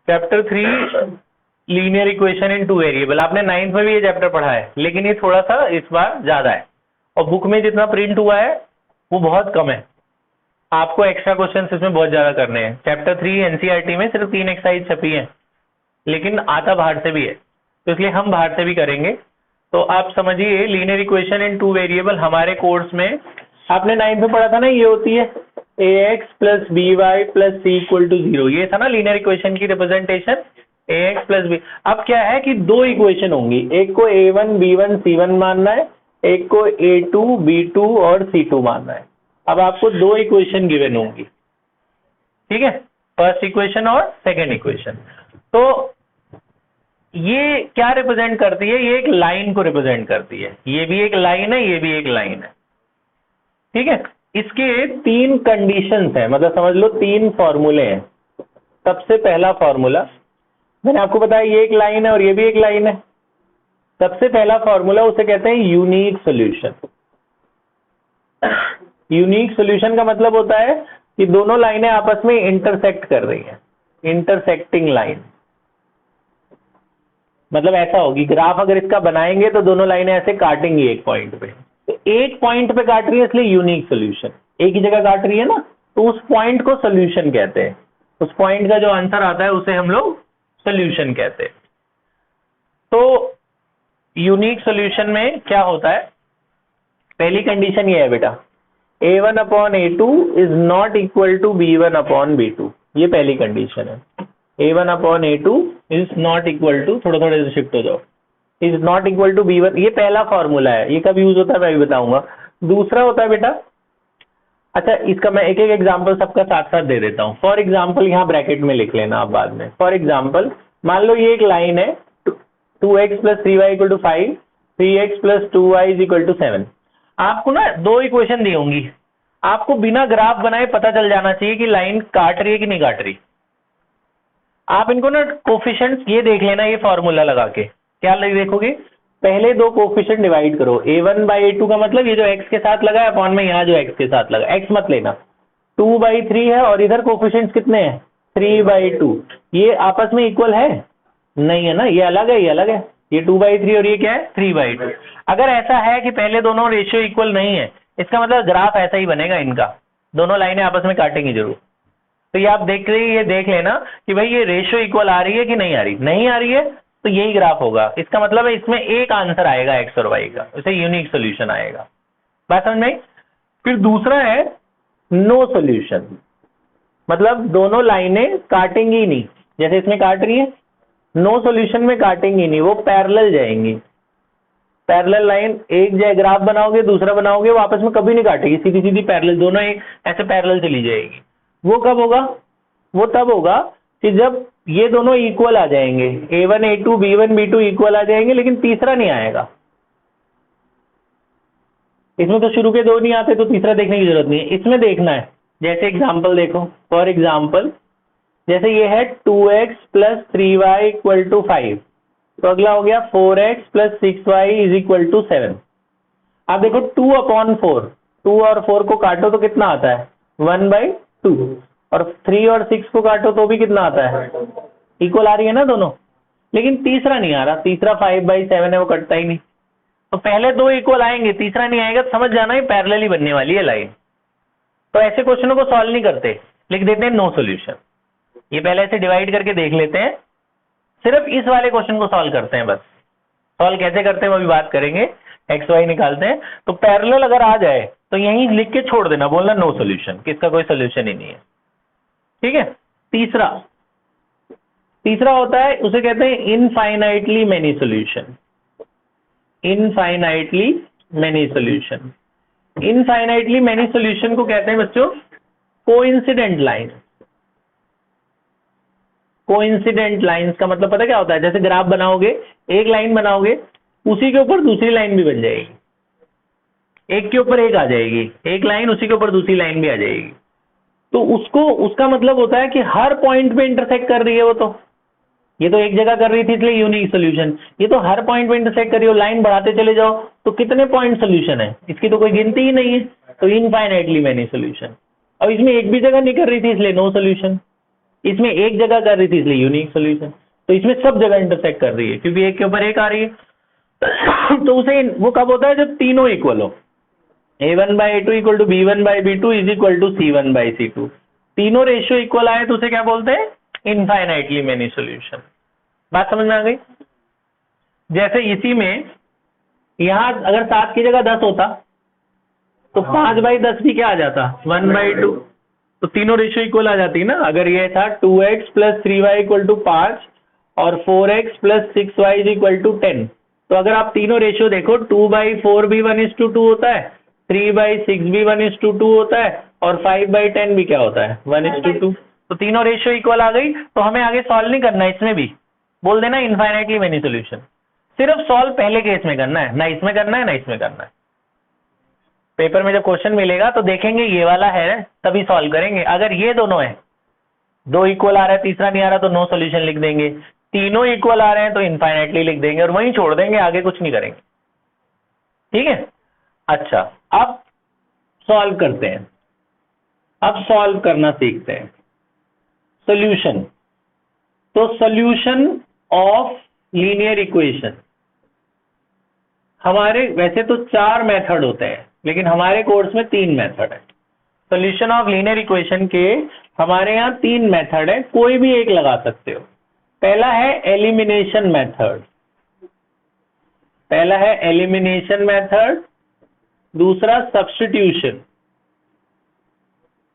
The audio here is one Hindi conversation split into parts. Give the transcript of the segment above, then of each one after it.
Chapter 3 linear equation in 2 variable. आपने 9th में भी ये चैप्टर पढ़ा है, लेकिन ये थोड़ा सा इस बार ज्यादा है और बुक में जितना प्रिंट हुआ है वो बहुत कम है। आपको एक्स्ट्रा क्वेश्चंस इसमें बहुत ज्यादा करने हैं। चैप्टर 3 एनसीईआरटी में सिर्फ 3 एक्सरसाइज छपी है, लेकिन आता बाहर से भी है, तो इसलिए हम बाहर से भी करेंगे। तो आप समझिए लीनियर इक्वेशन इन 2 वेरिएबल हमारे कोर्स में आपने 9th में पढ़ा था ना, ये होती है ax plus b y plus c equal to 0। ये था ना लीनियर इक्वेशन की रिप्रेजेंटेशन, ax प्लस बी। अब क्या है कि 2 इक्वेशन होंगी, एक को a1 b1 c1 मानना है, एक को a2 b2 और c2 मानना है। अब आपको 2 इक्वेशन गिवन होंगी, ठीक है, फर्स्ट इक्वेशन और सेकेंड इक्वेशन। तो ये क्या रिप्रेजेंट करती है? ये एक लाइन को रिप्रेजेंट करती है। ये भी एक लाइन है, ये भी एक लाइन है, ठीक है। इसके 3 कंडीशंस हैं, मतलब समझ लो 3 फॉर्मूले हैं। सबसे पहला फॉर्मूला मैंने आपको बताया, ये एक लाइन है और ये भी एक लाइन है। सबसे पहला फॉर्मूला उसे कहते हैं यूनिक सॉल्यूशन। यूनिक सॉल्यूशन का मतलब होता है कि दोनों लाइनें आपस में इंटरसेक्ट कर रही हैं, इंटरसेक्टिंग लाइन। मतलब ऐसा होगी, ग्राफ अगर इसका बनाएंगे तो दोनों लाइनें ऐसे काटेंगी एक पॉइंट पे। तो एक पॉइंट पे काट रही है इसलिए यूनिक सॉल्यूशन, एक ही जगह काट रही है ना, तो उस पॉइंट को सॉल्यूशन कहते हैं। उस पॉइंट का जो आंसर आता है उसे हम लोग सॉल्यूशन कहते हैं। तो यूनिक सॉल्यूशन में क्या होता है? पहली कंडीशन ये है बेटा, a1 upon a2 is not equal to b1 upon b2। ये पहली कंडीशन है, a1 upon a2 is not equal to, थोड़ा थोड़ा से शिफ्ट हो जाओ, is not equal to b1। ये पहला फॉर्मूला है, ये कब यूज होता है मैं भी बताऊंगा। दूसरा होता है बेटा, अच्छा इसका मैं एक एक एग्जांपल सबका साथ साथ दे देता हूं। फॉर एग्जांपल यहाँ ब्रैकेट में लिख लेना आप बाद में। फॉर एग्जांपल मान लो ये एक लाइन है, 2x plus 3y equal to 5, 3x plus 2y is equal to 7। आपको ना 2 इक्वेशन दी होंगी, आपको बिना ग्राफ बनाए पता चल जाना चाहिए कि लाइन काट रही है कि नहीं काट रही। आप इनको ना कोफिशिएंट्स ये देख लेना, ये फॉर्मूला लगा के क्या देखोगे, पहले 2 कोफिशिएंट डिवाइड करो। a1 बाई a2 का मतलब ये जो x के साथ लगा है अपॉन में यहाँ जो x के साथ लगा, x मत लेना। 2/3 है और इधर कोफिशिएंट्स कितने हैं? 3/2। ये आपस में इक्वल है? नहीं है ना, ये अलग है, ये अलग है। ये 2/3 और ये क्या है? 3/2। अगर ऐसा है कि पहले दोनों रेशियो इक्वल नहीं है, इसका मतलब ग्राफ ऐसा ही बनेगा इनका, दोनों लाइनें आपस में काटेंगी जरूर। तो ये आप देख रही, ये देख लेना कि भाई ये रेशियो इक्वल आ रही है कि नहीं आ रही। नहीं आ रही है तो यही ग्राफ होगा। इसका मतलब है इसमें एक आंसर आएगा x और y का, इसे यूनिक सॉल्यूशन आएगा। बात समझ में? फिर दूसरा है नो सॉल्यूशन, मतलब दोनों लाइनें काटेंगी नहीं, जैसे इसमें काट रही है। नो सॉल्यूशन में काटेंगी नहीं, वो पैरेलल जाएंगी। पैरेलल लाइन, एक जगह ग्राफ बनाओगे दूसरा बनाओगे, वो आपस में कभी नहीं काटेगी, सीधी सीधी पैरेलल, दोनों ऐसे पैरेलल चली जाएगी। वो कब होगा? वो तब होगा कि जब ये दोनों इक्वल आ जाएंगे, a1 a2 b1 b2 equal आ जाएंगे, लेकिन तीसरा नहीं आएगा। इसमें तो शुरू के 2 नहीं आते, तो तीसरा देखने की जरूरत नहीं है। इसमें देखना है, जैसे एग्जांपल देखो। फॉर एग्जांपल जैसे ये है 2x plus 3y equal to 5, तो अगला हो गया 4x plus 6y is equal to 7। आप देखो 2/4, 2 और 4 को काटो तो कितना आता है? 1/2। और 3 और 6 को काटो तो भी कितना आता है? इक्वल आ रही है ना दोनों, लेकिन तीसरा नहीं आ रहा। तीसरा 5/7 है, वो कटता ही नहीं। तो पहले 2 इक्वल आएंगे, तीसरा नहीं आएगा, तो समझ जाना ये पैरेलल ही बनने वाली है लाइन। तो ऐसे क्वेश्चनों को सॉल्व नहीं करते, लिख देते हैं नो सॉल्यूशन। ये पहले ऐसे डिवाइड करके देख लेते हैं, सिर्फ इस वाले क्वेश्चन को सॉल्व करते हैं बस। सॉल्व कैसे करते हैं वो भी बात करेंगे, एक्स वाई निकालते हैं। तो पैरेलल अगर आ जाए तो यहीं लिख के छोड़ देना, बोलना नो सॉल्यूशन, किसका कोई सॉल्यूशन ही नहीं है, ठीक है। तीसरा होता है, उसे कहते हैं infinitely many solution. Infinitely many solution, infinitely many solution को कहते हैं बच्चों कोइंसिडेंट लाइन। कोइंसिडेंट लाइंस का मतलब पता क्या होता है? जैसे ग्राफ बनाओगे, एक लाइन बनाओगे, उसी के ऊपर दूसरी लाइन भी बन जाएगी, एक के ऊपर एक आ जाएगी, एक लाइन उसी के ऊपर दूसरी लाइन भी आ जाएगी। तो उसका मतलब होता है कि हर पॉइंट पे इंटरसेक्ट कर रही है वो। तो ये तो एक जगह कर रही थी इसलिए यूनिक सॉल्यूशन, ये तो हर पॉइंट पे इंटरसेक्ट कर रही हो। लाइन बढ़ाते चले जाओ तो कितने पॉइंट सॉल्यूशन है, इसकी तो कोई गिनती ही नहीं है। तो इनफाइनाइटली मेनी सॉल्यूशन। अब इसमें एक भी जगह नहीं कर रही थी इसलिए नो सॉल्यूशन। इसमें एक जगह कर रही थी इसलिए यूनिक सोल्यूशन। तो इसमें सब जगह इंटरसेक्ट कर रही है क्योंकि एक के ऊपर एक आ रही है। तो उसे वो कब होता है जब तीनों इक्वल हो, a1/a2 equal to b1/b2 is equal to c1/c2। तीनों रेशियो इक्वल आए तो उसे क्या बोलते हैं, इनफाइनाइटली मेनी सॉल्यूशन। बात समझ में आ गई। जैसे इसी में यहां अगर 7 की जगह 10 होता तो 5/10 भी क्या आ जाता, 1/2। तो तीनों रेशियो इक्वल आ जाती है ना। अगर ये था 2x + 3y इक्वल टू 5 और 4x + 6y इक्वल टू 10, तो अगर आप तीनों रेशियो देखो 2/4 भी 1:2 होता है, 3/6 भी 1:2 होता है और 5/10 भी क्या होता है, 1:2। तो तीनों रेशियो इक्वल आ गई। तो हमें आगे सॉल्व नहीं करना है, इसमें भी बोल देना इनफाइनाइटली मेनी सॉल्यूशन। सिर्फ सॉल्व पहले केस में करना है, ना इसमें करना है ना इसमें करना है। पेपर में जब क्वेश्चन मिलेगा तो देखेंगे ये वाला है तभी सॉल्व करेंगे। अगर ये दोनों है, दो इक्वल आ रहा है तीसरा नहीं आ रहा तो नो सॉल्यूशन लिख देंगे, तीनों इक्वल आ रहे हैं तो इनफाइनाइटली लिख देंगे और वहीं छोड़ देंगे, आगे कुछ नहीं करेंगे। ठीक है। अच्छा, अब सॉल्व करते हैं। अब सॉल्व करना सीखते हैं। सॉल्यूशन, तो सॉल्यूशन ऑफ लीनियर इक्वेशन, हमारे वैसे तो 4 मेथड होते हैं लेकिन हमारे कोर्स में 3 मेथड है। सॉल्यूशन ऑफ लीनियर इक्वेशन के हमारे यहाँ 3 मेथड है, कोई भी एक लगा सकते हो। पहला है एलिमिनेशन मेथड, पहला है एलिमिनेशन मेथड, दूसरा सब्स्टिट्यूशन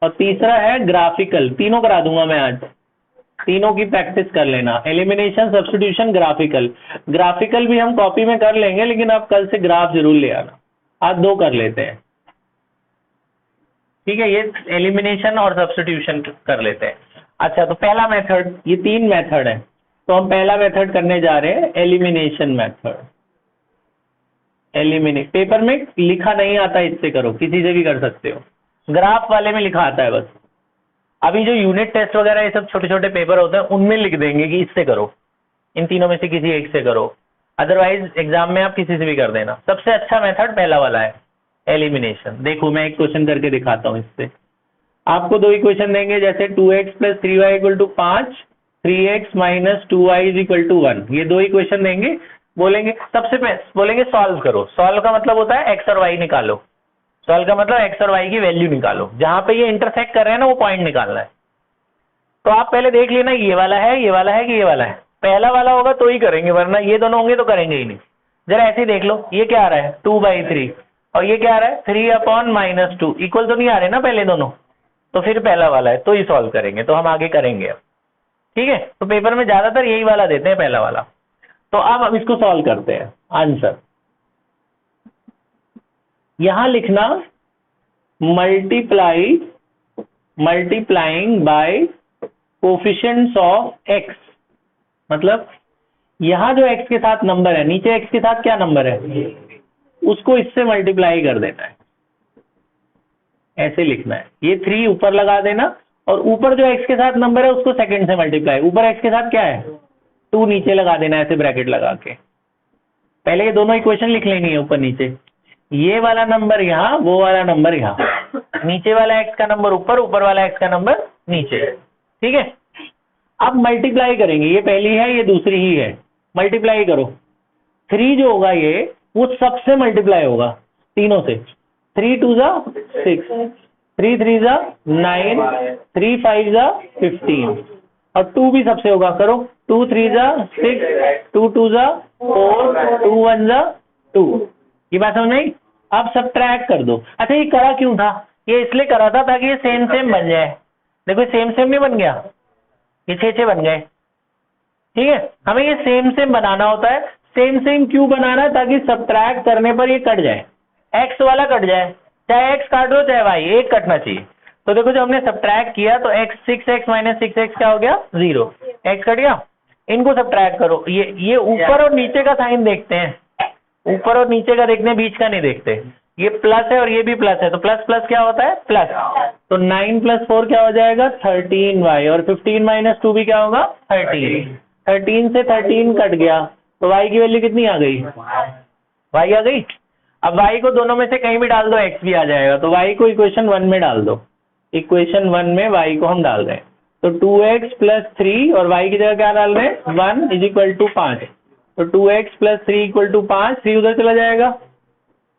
और तीसरा है ग्राफिकल। तीनों करा दूंगा मैं आज, तीनों की प्रैक्टिस कर लेना। Elimination, substitution, graphical. ग्राफिकल भी हम कॉपी में कर लेंगे लेकिन आप कल से ग्राफ जरूर ले आना। आज 2 कर लेते हैं, ठीक है। ये एलिमिनेशन और सब्स्टिट्यूशन कर लेते हैं। अच्छा, तो पहला मेथड, ये 3 मेथड है तो हम पहला मेथड करने जा रहे हैं, एलिमिनेशन मेथड। एलिमिनेट, पेपर में लिखा नहीं आता इससे करो, किसी से भी कर सकते हो, ग्राफ वाले में लिखा आता है बस। अभी जो यूनिट टेस्ट वगैरह ये सब छोटे छोटे पेपर होते हैं उनमें लिख देंगे कि इससे करो, इन तीनों में से किसी एक से करो, अदरवाइज एग्जाम में आप किसी से भी कर देना। सबसे अच्छा मेथड पहला वाला है, एलिमिनेशन। देखो मैं एक क्वेश्चन करके दिखाता हूँ। इससे आपको 2 इक्वेशन देंगे, जैसे 2x + 3y = 5, 3x - 2y = 1। ये 2 इक्वेशन देंगे, बोलेंगे सबसे पहले बोलेंगे सॉल्व करो। सॉल्व का मतलब होता है x और y निकालो। सॉल्व का मतलब x और y की वैल्यू निकालो, जहां पे ये इंटरसेक्ट कर रहे हैं ना वो पॉइंट निकालना है। तो आप पहले देख लेना ये वाला है, ये वाला है कि ये वाला है। पहला वाला होगा तो ही करेंगे, वरना ये दोनों होंगे तो करेंगे ही नहीं। जरा ऐसे ही देख लो, ये क्या आ रहा है 2/3 और ये क्या आ रहा है 3/-2। इक्वल तो नहीं आ रहे ना पहले दोनों, तो फिर पहला वाला है तो ही सॉल्व करेंगे। तो हम आगे करेंगे अब, ठीक है। तो पेपर में ज्यादातर यही वाला देते हैं, पहला वाला। तो अब हम इसको सॉल्व करते हैं। आंसर यहां लिखना multiplying by coefficients of x, मतलब यहां जो x के साथ नंबर है, नीचे x के साथ क्या नंबर है, उसको इससे मल्टीप्लाई कर देना है। ऐसे लिखना है, ये 3 ऊपर लगा देना और ऊपर जो x के साथ नंबर है उसको सेकंड से मल्टीप्लाई। ऊपर x के साथ क्या है 2, नीचे लगा देना ऐसे ब्रैकेट लगा के। पहले ये दोनों इक्वेशन लिख लेनी है ऊपर नीचे, ये वाला नंबर यहाँ, वो वाला नंबर यहाँ, नीचे वाला x का नंबर ऊपर, ऊपर वाला x का नंबर नीचे, ठीक है। अब मल्टीप्लाई करेंगे, ये पहली है ये दूसरी ही है, मल्टीप्लाई करो। 3 जो होगा ये वो सबसे मल्टीप्लाई होगा तीनों से। 3 2 = 6, 3 3 = 9, 3 5 = 15 और 2 भी सबसे होगा। करो 2 3 = 6, 2 2 = 4, 2 1 = 2। ये बात समझ में? अब सब्ट्रैक्ट कर दो। अच्छा, ये करा क्यों था? ये इसलिए करा था ताकि ये सेम सेम बन जाए। देखो सेम सेम नहीं बन गया, ये 6 बन गए, ठीक है। हमें ये सेम सेम बनाना होता है। सेम सेम क्यों बनाना है? ताकि सब्ट्रैक्ट करने पर ये कट जाए, x वाला कट जाए, चाहे x काटो चाहे y, एक कटना चाहिए। तो देखो जब हमने सब्ट्रैक्ट किया तो 6x - 6x क्या हो गया 0, x कट गया। इनको सब्ट्रैक्ट करो, ये ऊपर और नीचे का साइन देखते हैं, ऊपर और नीचे का देखने, बीच का नहीं देखते। ये प्लस है और ये भी प्लस है, तो प्लस प्लस क्या होता है प्लस। तो 9 + 4 क्या हो जाएगा 13y और 15 - 2 भी क्या होगा 13। 13 से 13 कट गया तो y की वैल्यू कितनी आ गई, y आ गई। अब y को दोनों में से कहीं भी डाल दो x भी आ जाएगा। तो y को इक्वेशन 1 में डाल दो, इक्वेशन 1 में y को हम डाल रहे हैं। तो 2x प्लस 3 और y की जगह क्या डाल रहे हैं 1 इज इक्वल टू 5। तो 2x प्लस 3 इक्वल टू 5, 3 उधर चला जाएगा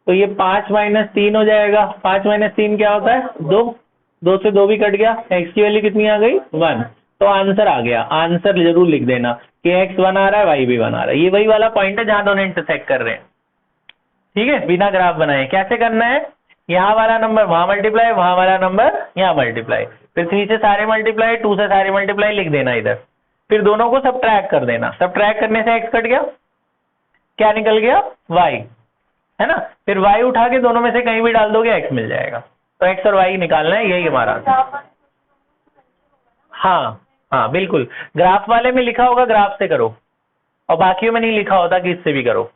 तो ये 5 माइनस 3 हो जाएगा। 5 माइनस 3 क्या होता है 2, 2 से 2 भी कट गया, x की वैल्यू कितनी आ गई 1। तो आंसर आ गया। आंसर जरूर लिख देना कि x 1 आ रहा है y भी 1 आ रहा है। ये वही वाला पॉइंट है जहां दोनों इंटरसेक्ट कर रहे हैं। ठीक है, बिना ग्राफ बनाए। कैसे करना है, यहाँ वाला नंबर वहां मल्टीप्लाई, वहां वाला नंबर यहाँ मल्टीप्लाई, फिर 3 से सारे मल्टीप्लाई, 2 से सारे मल्टीप्लाई लिख देना इधर, फिर दोनों को सब्ट्रैक्ट कर देना। सब्ट्रैक्ट करने से x कट गया, क्या निकल गया y, है ना। फिर y उठा के दोनों में से कहीं भी डाल दोगे x मिल जाएगा। तो x और y निकालना है, यही हमारा आंसर। हाँ हाँ बिल्कुल, ग्राफ वाले में लिखा होगा ग्राफ से करो, और बाकियों में नहीं लिखा होता कि इससे भी करो।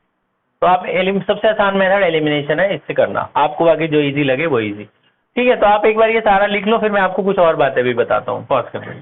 तो आप सबसे आसान मेथड एलिमिनेशन है, इससे करना। आपको बाकी जो इजी लगे वो इजी। ठीक है, तो आप एक बार ये सारा लिख लो, फिर मैं आपको कुछ और बातें भी बताता हूँ। पॉज कर लो।